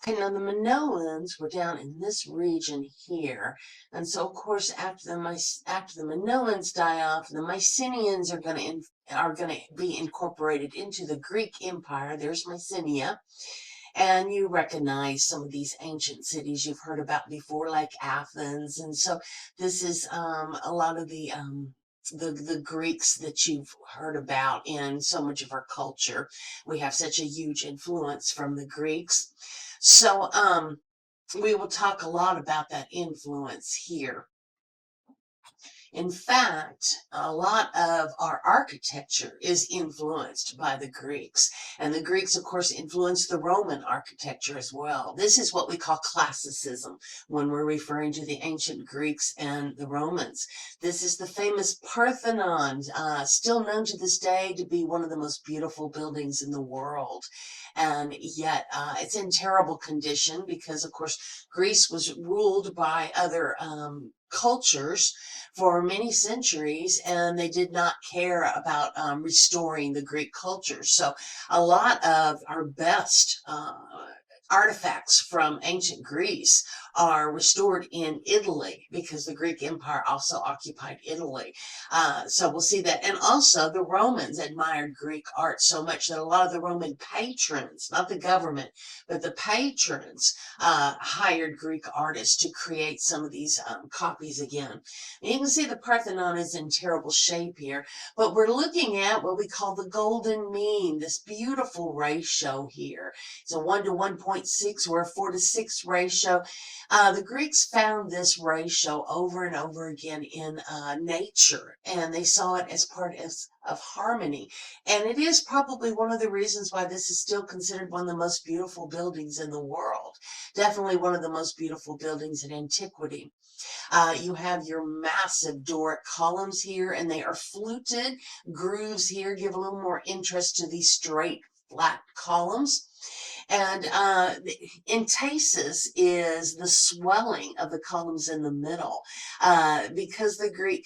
Okay, now the Minoans were down in this region here, and so of course after the Minoans die off, the Mycenaeans are going to be incorporated into the Greek Empire. There's Mycenae, and you recognize some of these ancient cities you've heard about before, like Athens, and so this is a lot of the Greeks that you've heard about in so much of our culture. We have such a huge influence from the Greeks. So we will talk a lot about that influence here. In fact, a lot of our architecture is influenced by the Greeks. And the Greeks, of course, influenced the Roman architecture as well. This is what we call classicism when we're referring to the ancient Greeks and the Romans. This is the famous Parthenon, still known to this day to be one of the most beautiful buildings in the world. And yet it's in terrible condition because, of course, Greece was ruled by other cultures for many centuries, and they did not care about restoring the Greek culture. So a lot of our best artifacts from ancient Greece are restored in Italy because the Greek Empire also occupied Italy. So we'll see that. And also the Romans admired Greek art so much that a lot of the Roman patrons, not the government, but the patrons hired Greek artists to create some of these copies again. And you can see the Parthenon is in terrible shape here, but we're looking at what we call the golden mean, this beautiful ratio here. It's a 1 to 1.6 or a 4 to 6 ratio. The Greeks found this ratio over and over again in nature, and they saw it as part of harmony. And it is probably one of the reasons why this is still considered one of the most beautiful buildings in the world. Definitely one of the most beautiful buildings in antiquity. You have your massive Doric columns here, and they are fluted. Grooves here give a little more interest to these straight, flat columns. And entasis is the swelling of the columns in the middle. Because the Greek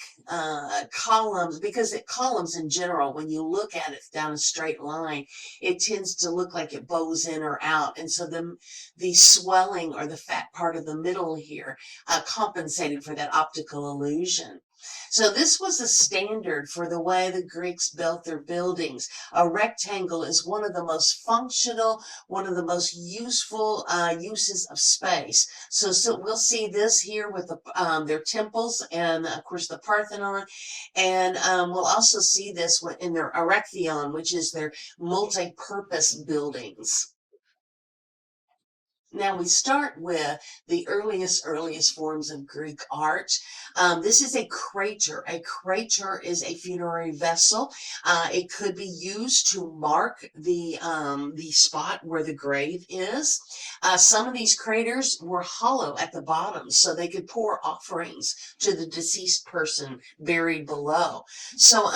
columns, columns in general, when you look at it down a straight line, it tends to look like it bows in or out. And so the swelling or the fat part of the middle here compensated for that optical illusion. So this was a standard for the way the Greeks built their buildings. A rectangle is one of the most functional, one of the most useful uses of space. So we'll see this here with their temples and, of course, the Parthenon. And we'll also see this in their Erechtheion, which is their multi-purpose buildings. Now we start with the earliest forms of Greek art. This is a crater. A crater is a funerary vessel. It could be used to mark the spot where the grave is. Some of these craters were hollow at the bottom, so they could pour offerings to the deceased person buried below. So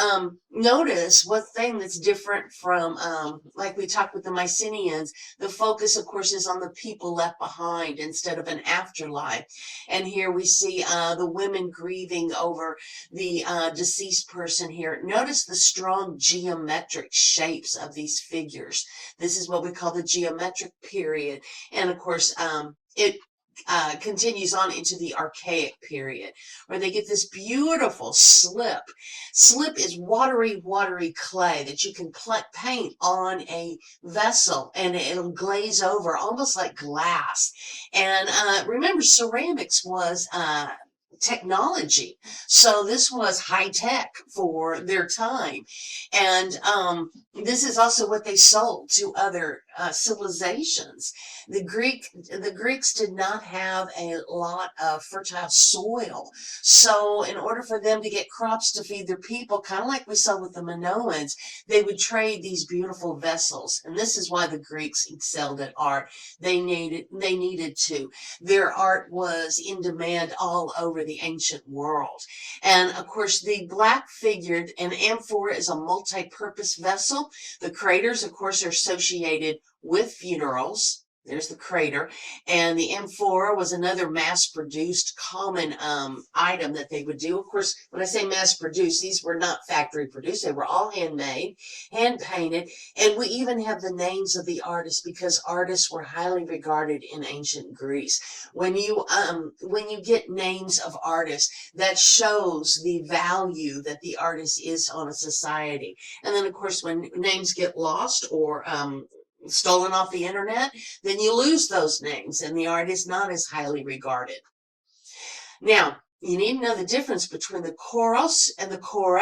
notice one thing that's different from, like we talked with the Mycenaeans, the focus, of course, is on the people left behind instead of an afterlife. And here we see the women grieving over the deceased person here. Notice the strong geometric shapes of these figures. This is what we call the geometric period. And of course, it continues on into the Archaic period, where they get this beautiful slip. Slip is watery clay that you can paint on a vessel, and it'll glaze over almost like glass. And remember, ceramics was technology, so this was high tech for their time. And this is also what they sold to other civilizations. The Greeks did not have a lot of fertile soil, so in order for them to get crops to feed their people, kind of like we saw with the Minoans, they would trade these beautiful vessels. And this is why the Greeks excelled at art. They needed to. Their art was in demand all over the ancient world. And of course, the black figured, an amphora is a multi-purpose vessel. The craters, of course, are associated with funerals. There's the crater. And the amphora was another mass-produced common item that they would do. Of course, when I say mass-produced, these were not factory-produced. They were all handmade, hand-painted. And we even have the names of the artists because artists were highly regarded in ancient Greece. When you get names of artists, that shows the value that the artist is on a society. And then, of course, when names get lost or stolen off the internet, then you lose those names and the art is not as highly regarded. Now, you need to know the difference between the Kouros and the Kore.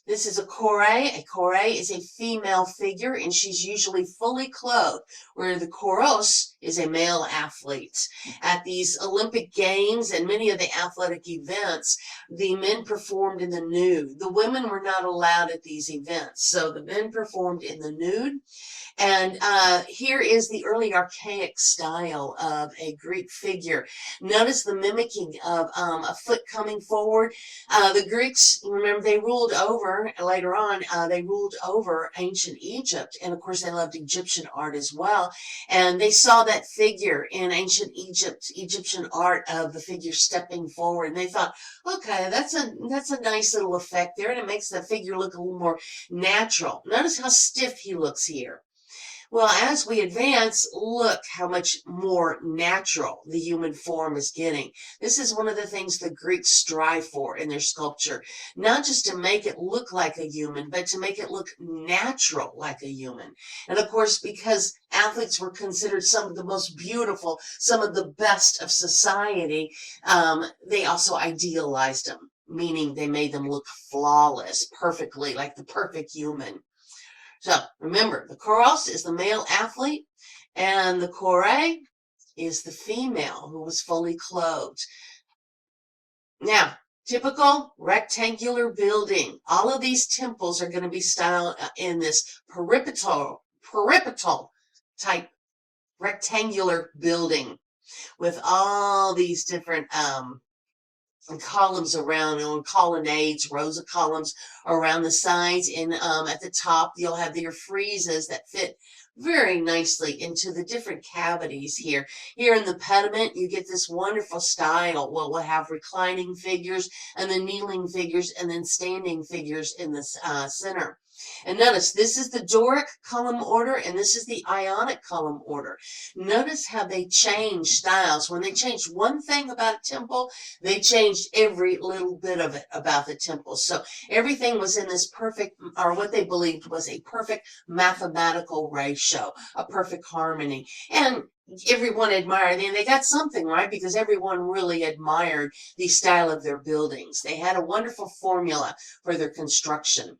This is a Kore. A Kore is a female figure and she's usually fully clothed, where the Kouros is a male athlete. At these Olympic Games and many of the athletic events, the men performed in the nude. The women were not allowed at these events, so the men performed in the nude. And here is the early archaic style of a Greek figure. Notice the mimicking of a foot coming forward. The Greeks, remember, they ruled over, later on, they ruled over ancient Egypt. And of course, they loved Egyptian art as well. And they saw that figure in ancient Egyptian art of the figure stepping forward. And they thought, okay, that's a nice little effect there. And it makes the figure look a little more natural. Notice how stiff he looks here. Well, as we advance, look how much more natural the human form is getting. This is one of the things the Greeks strive for in their sculpture. Not just to make it look like a human, but to make it look natural like a human. And of course, because athletes were considered some of the most beautiful, some of the best of society, they also idealized them, meaning they made them look flawless, perfectly, like the perfect human. So remember, the Kouros is the male athlete and the Kore is the female who was fully clothed. Now, typical rectangular building. All of these temples are going to be styled in this peripetal type rectangular building with all these different columns around, colonnades, rows of columns around the sides, and at the top you'll have your friezes that fit very nicely into the different cavities here. Here in the pediment, you get this wonderful style. Well, we'll have reclining figures, and then kneeling figures, and then standing figures in the center. And notice, this is the Doric column order, and this is the Ionic column order. Notice how they change styles. When they changed one thing about a temple, they changed every little bit of it about the temple. So everything was in this perfect, or what they believed was a perfect mathematical ratio, a perfect harmony. And everyone admired, and they got something right because everyone really admired the style of their buildings. They had a wonderful formula for their construction.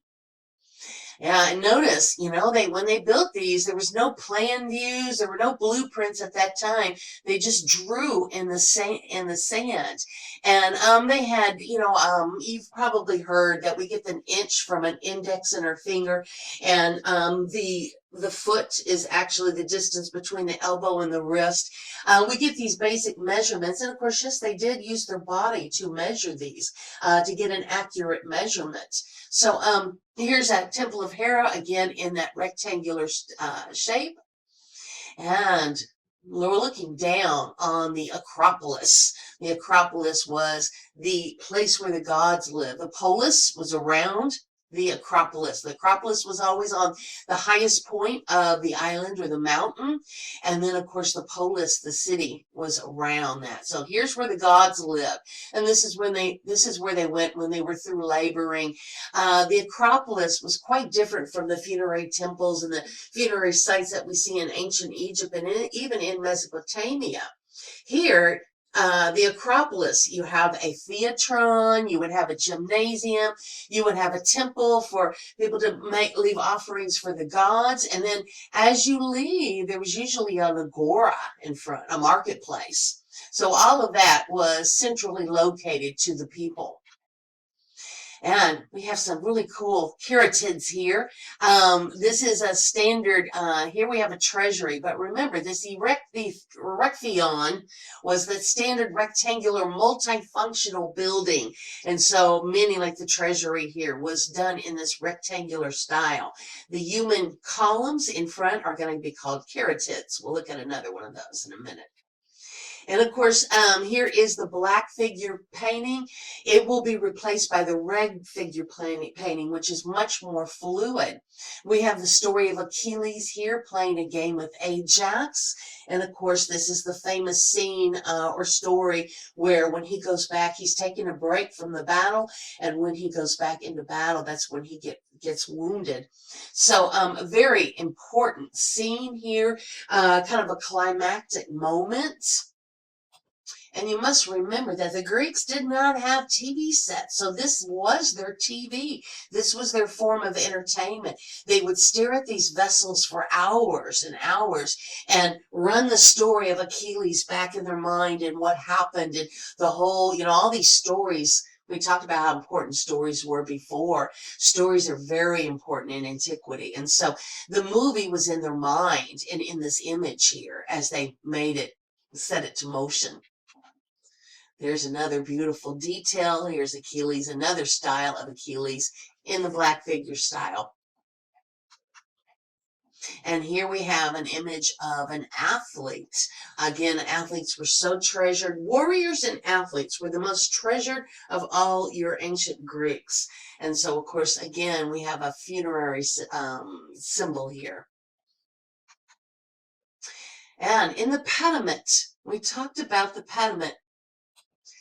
Yeah, and notice, when they built these, there was no plan views, there were no blueprints at that time. They just drew in the sand. And they had, you've probably heard that we get an inch from an index and our finger, and the foot is actually the distance between the elbow and the wrist. We get these basic measurements, and of course, yes, they did use their body to measure these to get an accurate measurement. So here's that Temple of Hera, again, in that rectangular shape. And we're looking down on the Acropolis. The Acropolis was the place where the gods lived. The polis was around the Acropolis. The Acropolis was always on the highest point of the island or the mountain. And then, of course, the polis, the city, was around that. So here's where the gods lived. And this is where they went when they were through laboring. The Acropolis was quite different from the funerary temples and the funerary sites that we see in ancient Egypt and even in Mesopotamia. Here, the Acropolis, you have a theatron, you would have a gymnasium, you would have a temple for people to leave offerings for the gods, and then as you leave, there was usually an agora in front, a marketplace. So all of that was centrally located to the people. And we have some really cool keratids here. This is a standard, here we have a treasury, but remember this Erechtheion was the standard rectangular multifunctional building. And so many, like the treasury here, was done in this rectangular style. The human columns in front are going to be called keratids. We'll look at another one of those in a minute. And of course, here is the black figure painting. It will be replaced by the red figure painting, which is much more fluid. We have the story of Achilles here playing a game with Ajax. And of course, this is the famous scene or story where when he goes back, he's taking a break from the battle. And when he goes back into battle, that's when he gets wounded. So a very important scene here, kind of a climactic moment. And you must remember that the Greeks did not have TV sets. So this was their TV. This was their form of entertainment. They would stare at these vessels for hours and hours and run the story of Achilles back in their mind and what happened and the whole, all these stories. We talked about how important stories were before. Stories are very important in antiquity. And so the movie was in their mind and in this image here as they set it to motion. There's another beautiful detail. Here's Achilles, another style of Achilles in the black figure style. And here we have an image of an athlete. Again, athletes were so treasured. Warriors and athletes were the most treasured of all your ancient Greeks. And so, of course, again, we have a funerary symbol here. And in the pediment, we talked about the pediment.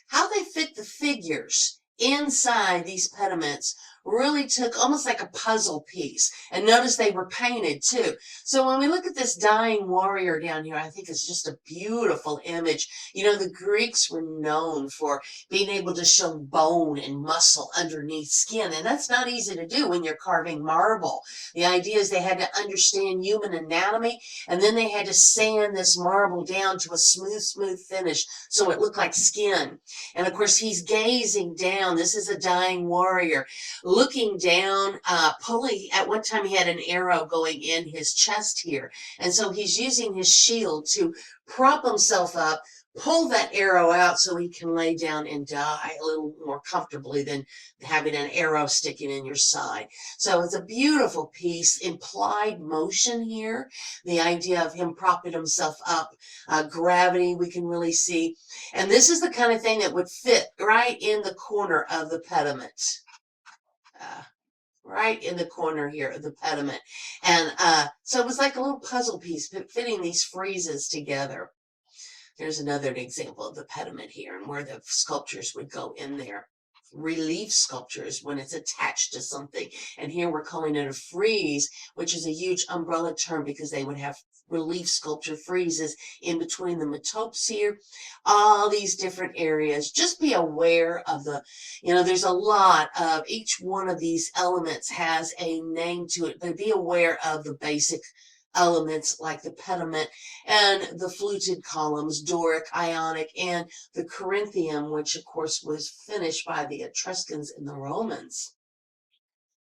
How they fit the figures inside these pediments really took almost like a puzzle piece. And notice they were painted too. So when we look at this dying warrior down here, I think it's just a beautiful image. The Greeks were known for being able to show bone and muscle underneath skin. And that's not easy to do when you're carving marble. The idea is they had to understand human anatomy, and then they had to sand this marble down to a smooth finish so it looked like skin. And of course, he's gazing down. This is a dying warrior looking down, pulling. At one time he had an arrow going in his chest here. And so he's using his shield to prop himself up, pull that arrow out so he can lay down and die a little more comfortably than having an arrow sticking in your side. So it's a beautiful piece, implied motion here. The idea of him propping himself up, gravity we can really see. And this is the kind of thing that would fit right in the corner of the pediment. Right in the corner here of the pediment. And so it was like a little puzzle piece fitting these friezes together. There's another example of the pediment here and where the sculptures would go in there. Relief sculptures when it's attached to something. And here we're calling it a frieze, which is a huge umbrella term because they would have relief sculpture friezes in between the metopes here. All these different areas. Just be aware of there's a lot of each one of these elements has a name to it, but be aware of the basic elements like the pediment and the fluted columns, Doric, Ionic, and the Corinthian, which of course was finished by the Etruscans and the Romans.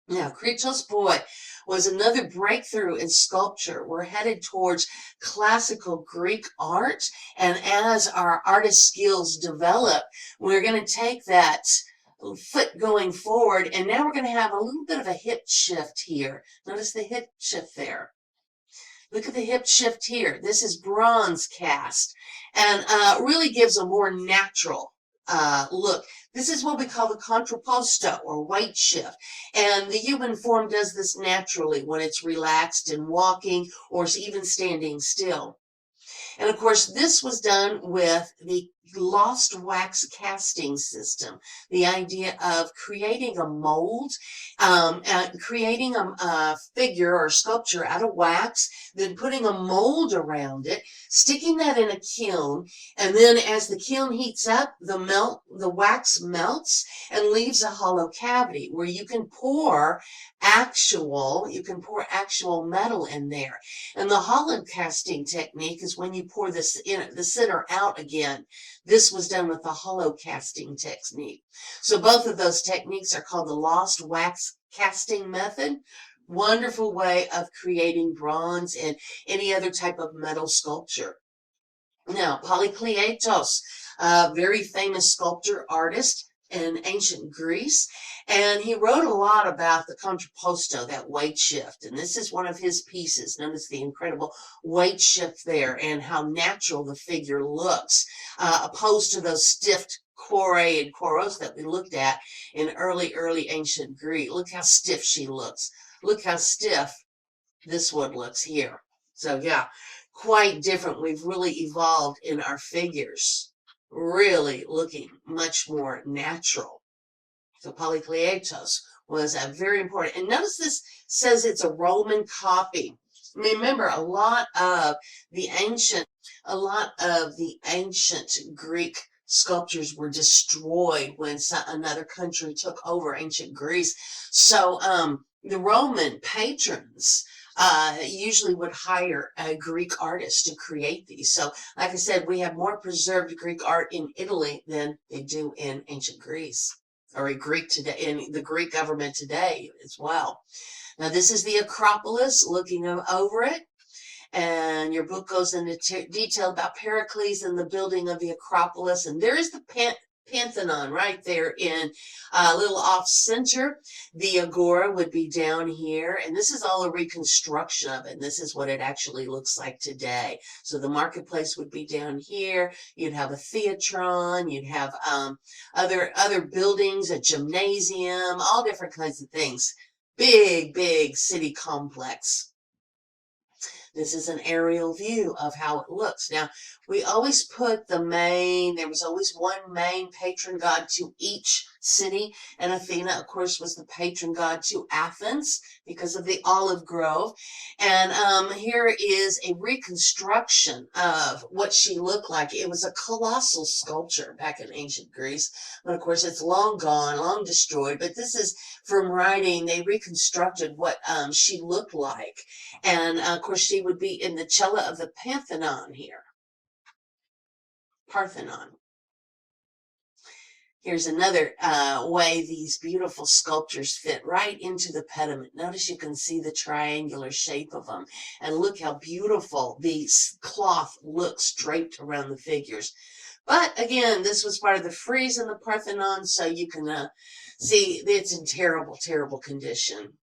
Now, Kritos Boy was another breakthrough in sculpture. We're headed towards classical Greek art, and as our artist skills develop, we're going to take that foot going forward, and now we're going to have a little bit of a hip shift here. Notice the hip shift there. Look at the hip shift here. This is bronze cast and really gives a more natural look. This is what we call the contrapposto or white shift. And the human form does this naturally when it's relaxed and walking or even standing still. And of course, this was done with the lost wax casting system. The idea of creating a mold, creating a figure or sculpture out of wax, then putting a mold around it, sticking that in a kiln, and then as the kiln heats up, the wax melts and leaves a hollow cavity where you can pour actual metal in there. And the hollow casting technique is when you pour the center out again. This was done with the hollow casting technique. So both of those techniques are called the lost wax casting method. Wonderful way of creating bronze and any other type of metal sculpture. Now, Polykleitos, a very famous sculptor artist in ancient Greece, and he wrote a lot about the contrapposto, that weight shift, and this is one of his pieces. Notice the incredible weight shift there and how natural the figure looks, opposed to those stiff chore and choros that we looked at in early ancient Greek. Look how stiff she looks. Look how stiff this one looks here. So yeah, quite different. We've really evolved in our figures, really looking much more natural. So Polykleitos was a very important, and notice this says it's a Roman copy. Remember, a lot of the ancient Greek sculptures were destroyed when another country took over ancient Greece. So the Roman patrons usually would hire a Greek artist to create these. So, like I said, we have more preserved Greek art in Italy than they do in ancient Greece, or in Greek today, in the Greek government today as well. Now, this is the Acropolis, looking over it. And your book goes into detail about Pericles and the building of the Acropolis. And there is the Pantheon right there in a little off center. The Agora would be down here, and this is all a reconstruction of it, and this is what it actually looks like today. So the marketplace would be down here. You'd have a theatron, you'd have other buildings, a gymnasium, all different kinds of things. Big city complex. This is an aerial view of how it looks. Now, we always put there was always one main patron god to each city, and Athena, of course, was the patron god to Athens because of the olive grove. And here is a reconstruction of what she looked like. It was a colossal sculpture back in ancient Greece, but of course, it's long gone, long destroyed. But this is from writing. They reconstructed what she looked like. And of course, she would be in the cella of the Pantheon here. Parthenon. Here's another way these beautiful sculptures fit right into the pediment. Notice you can see the triangular shape of them. And look how beautiful the cloth looks draped around the figures. But again, this was part of the frieze in the Parthenon, so you can see it's in terrible condition.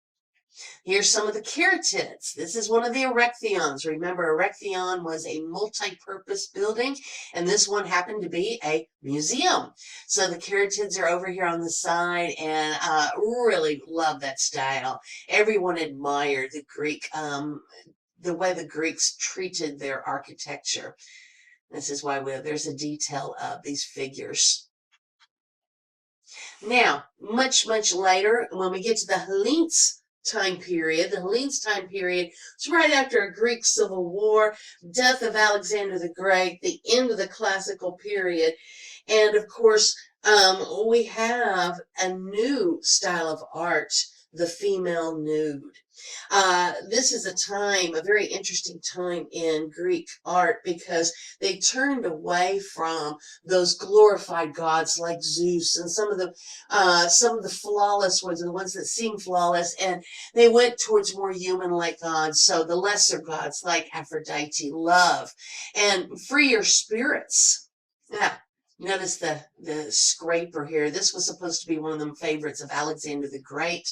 Here's some of the caryatids. This is one of the Erechtheions. Remember, Erechtheion was a multi-purpose building, and this one happened to be a museum. So the caryatids are over here on the side, and really love that style. Everyone admired the Greek, the way the Greeks treated their architecture. This is why there's a detail of these figures. Now, much later, when we get to the Hellenes time period. The Hellenes time period was right after a Greek civil war, death of Alexander the Great, the end of the classical period. And of course, we have a new style of art, the female nude. This is a very interesting time in Greek art because they turned away from those glorified gods like Zeus and some of the flawless ones, the ones that seem flawless, and they went towards more human-like gods. So the lesser gods like Aphrodite, love, and freer spirits. Yeah. Notice the scraper here. This was supposed to be one of the favorites of Alexander the Great.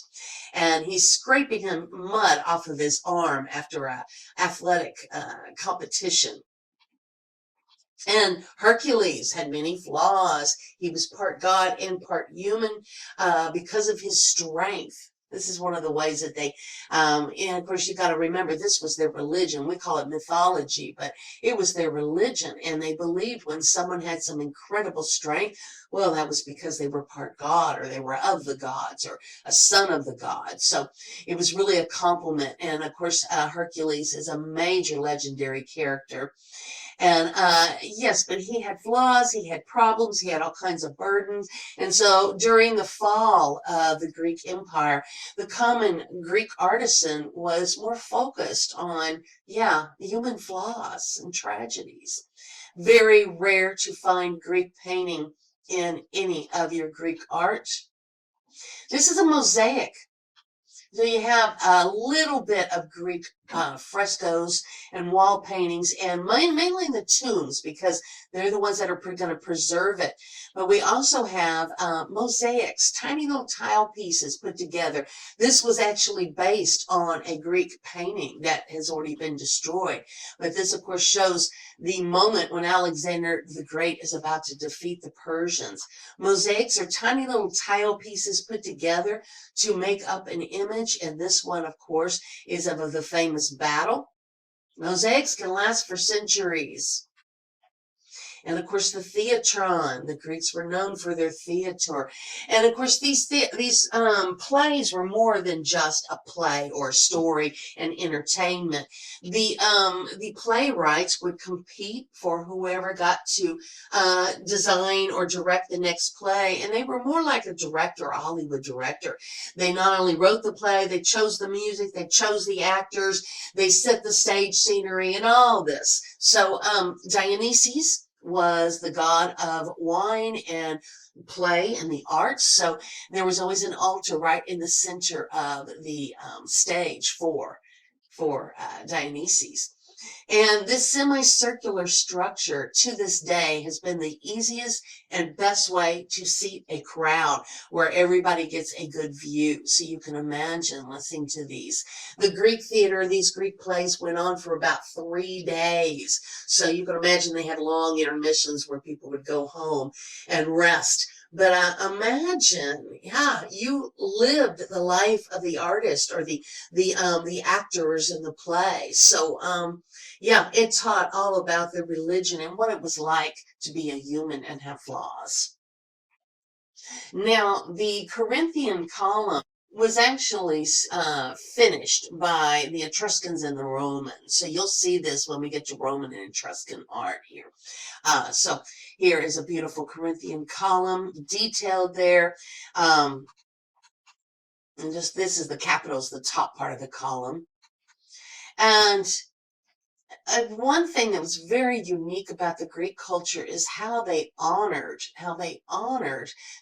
And he's scraping him mud off of his arm after a athletic competition. And Hercules had many flaws. He was part god and part human because of his strength. This is one of the ways that they, and of course, you got to remember, this was their religion. We call it mythology, but it was their religion. And they believed when someone had some incredible strength, well, that was because they were part god, or they were of the gods, or a son of the gods. So it was really a compliment. And of course, Hercules is a major legendary character. And yes, but he had flaws, he had problems, he had all kinds of burdens. And so during the fall of the Greek Empire, the common Greek artisan was more focused on, yeah, human flaws and tragedies. Very rare to find Greek painting in any of your Greek art. This is a mosaic. So you have a little bit of Greek frescoes and wall paintings, and mainly the tombs, because they're the ones that are going to preserve it. But we also have mosaics, tiny little tile pieces put together. This was actually based on a Greek painting that has already been destroyed. But this, of course, shows the moment when Alexander the Great is about to defeat the Persians. Mosaics are tiny little tile pieces put together to make up an image, and this one, of course, is of the famous battle. Mosaics can last for centuries. And of course, the theatron. The Greeks were known for their theater. And of course, these plays were more than just a play or a story and entertainment. The playwrights would compete for whoever got to design or direct the next play. And they were more like a director, a Hollywood director. They not only wrote the play, they chose the music, they chose the actors, they set the stage scenery and all this. So Dionysus was the god of wine and play and the arts. So there was always an altar right in the center of the stage for Dionysus. And this semicircular structure to this day has been the easiest and best way to seat a crowd where everybody gets a good view. So you can imagine listening to these. The Greek theater, these Greek plays went on for about 3 days. So you can imagine they had long intermissions where people would go home and rest. But imagine, yeah, you lived the life of the artist or the actors in the play. So yeah, it taught all about the religion and what it was like to be a human and have flaws. Now, the Corinthian column was actually finished by the Etruscans and the Romans. So you'll see this when we get to Roman and Etruscan art here. So here is a beautiful Corinthian column detailed there. And just this is the capitals, the top part of the column. And one thing that was very unique about the Greek culture is how they honored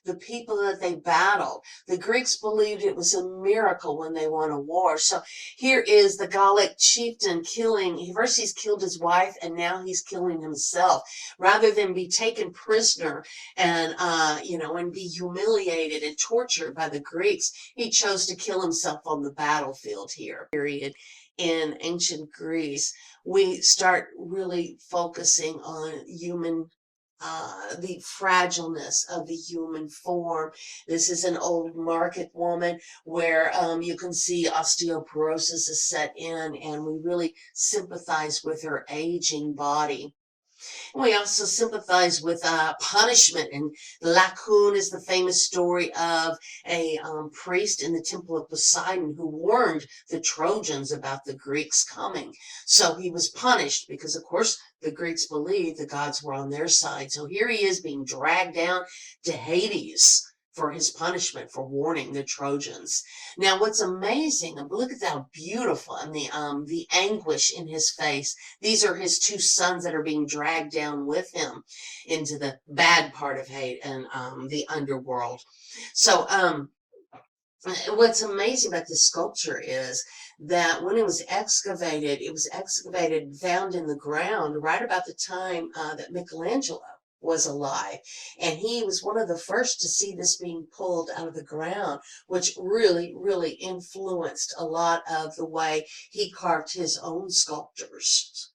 the people that they battled. The Greeks believed it was a miracle when they won a war. So here is the Gallic chieftain killing. First he's killed his wife, and now he's killing himself. Rather than be taken prisoner and and be humiliated and tortured by the Greeks, he chose to kill himself on the battlefield here. Period. In ancient Greece, we start really focusing on the fragileness of the human form. This is an old market woman where you can see osteoporosis is set in, and we really sympathize with her aging body. We also sympathize with punishment, and Laocoon is the famous story of a priest in the Temple of Poseidon who warned the Trojans about the Greeks coming. So he was punished because, of course, the Greeks believed the gods were on their side. So here he is being dragged down to Hades for his punishment for warning the Trojans. Now, what's amazing, look at how beautiful, and the anguish in his face. These are his 2 sons that are being dragged down with him into the bad part of hate and the underworld. So what's amazing about this sculpture is that when it was excavated, found in the ground right about the time that Michelangelo was alive. And he was one of the first to see this being pulled out of the ground, which really, really influenced a lot of the way he carved his own sculptures.